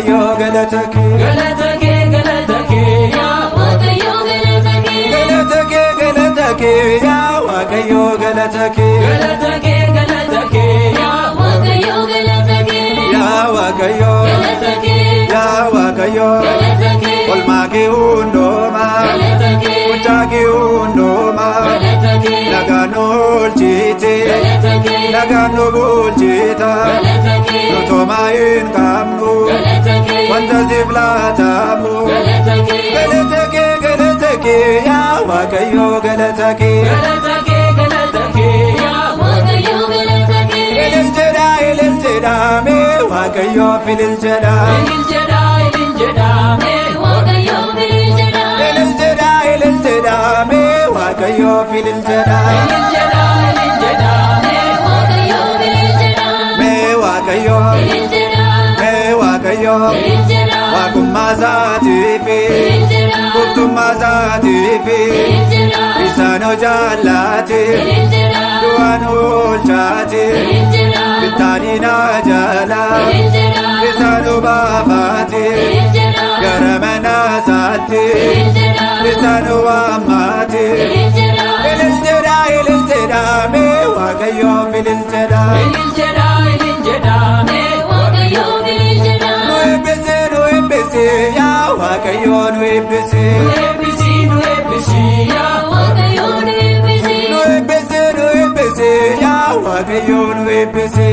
waaqayyo galata kee galata kee yaa waaqayyo galata kee yaa waaqayyo galata kee galata kee yaa waaqayyo galata kee yaa waaqayyo galata kee yaa waaqayyo galata kee olmaa kee hundumaa galata kee mucaa kee hundumaa galata kee nagaan nu oolchite galata kee nagaan nu bulchita galata kee nutomaa hin qabnu galata kee wanta siif laatamu galata kee galata kee yaa waaqayyo galata kee galata kee yaa waaqayyo galata kee ilil jedha mee waaqayyo filil jedha ilil jedha mee waaqayyo filil jedha ilil jedha mee waaqayyo filil jedha ilil jedha mee waaqayyo filil jedha mee waaqayyo filil jedha mee waaqayyo filil jedha waaqummaa isaatiifi filil jedha qulqullummaa isaatiifi filil jedha isaan jaallate filil jedha du'aan oolchaate filil jedha bittaadhiina jala filil jedha isaan baafaate filil jedha gara mana isaatti filil jedha isaan waammaate filil jedha ilil jedha mee waaqayyo filil jedha filil jedha mee waaqayyo filil jedha nu eebbise yaa waaqayyo nu eebbise nu eebbisi yaa waaqayyo nu eebbisi nu eebbise yaa waaqayyo nu eebbise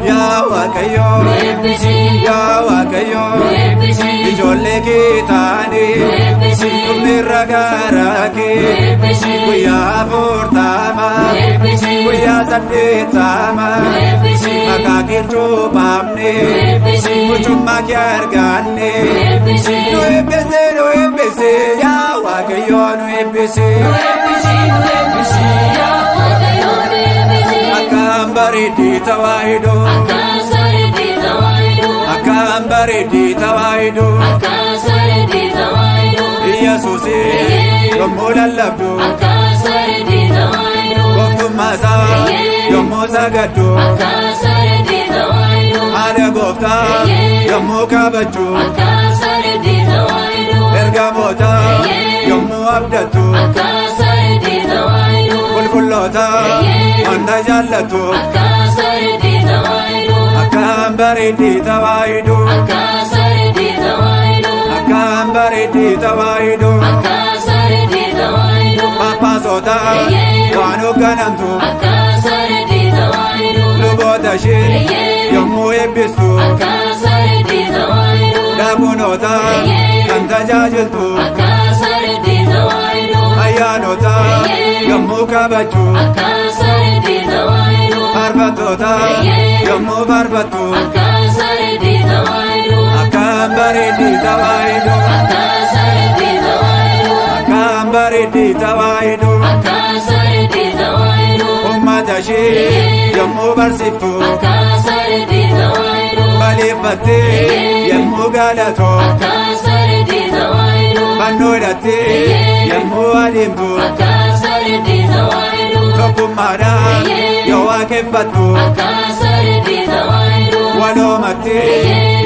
yaa waaqayyo nu eebbisi yaa waaqayyo nu eebbisi ijoollee kee taane nu eebbisi dhumni irra garaa nu kee eebbisi guyyaa afurtama nu eebbisi guyyaa saddeettama nu eebbisi maqaa kee cuuphamne nu eebbisi mucummaa kee arganne nu eebbisi nu eebbise yaa waaqayyo nu eebbise eebbisi yaa waaqayyo nu eebbisi akkam bareeddi tawaahidoo akkaan bareeddi tawaahidoo akkam bareeddi tawaahidoo akkaan bareeddi tawaahidoo Yesuusi yommuu lallabdu akkaan bareeddi tawaahidoo gooftummaa isaa yommuu sagaddu akkaan bareeddi tawaahidoo haadha gooftaa yommuu kabajju akkaan bareeddi tawaahidoo ergamoota yommuu abdattu akkaan bareeddi tawaahidoo qulqulloota wanta jaallattu akkaan bareeddi tawaahidoo akkam bareeddi tawaahidoo akkaan bareeddi tawaahidoo akkam bareeddi tawaahidoo akkaan bareeddi tawaahidoo paappaasota waan hoogganamtu akkaan bareeddi tawaahidoo luboota ishee yommuu eebbistu akkaan bareeddi tawaahidoo daakunoota kan tajaajiltu akkaan bareeddi tawaahidoo ayyaanota yommuu kabajju akkaan bareeddi tawaahidoo faarfattoota yommuu faarfattu akkaan bareeddi tawaahidoo akkam bareeddi tawaahidoo akkaan bareeddi tawaahidoo akkam bareeddi tawaahidoo akkaan bareeddi tawaahidoo ummata ishee yommuu barsiiftu akkaan bareeddi tawaahidoo baleeffattee yommuu galatoo akkaan bareeddi tawaahidoo fannoo hidhattee yommuu adeemtu akkaan bareeddi tawaahidoo tokkummaadhaan yoo waaqeffattu akkaan bareeddi tawaahidoo waloomatti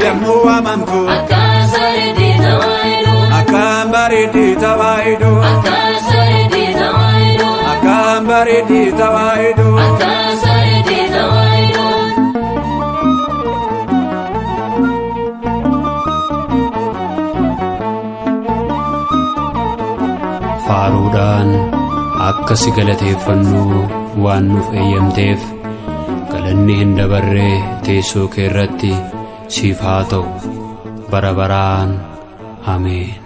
yommuu waamamtu akkaan bareeddi tawaahidoo akkam bareeddi tawaahidoo akkaan bareeddi tawaahidoo akkam bareeddi tawaahidoo akkaan bareeddi tawaahidoo faaruudhaan akka si galateeffannu waan nuuf eeyyamteef galanni hin dabarre teessoo kee irratti siif haa ta'u bara baraan ameen.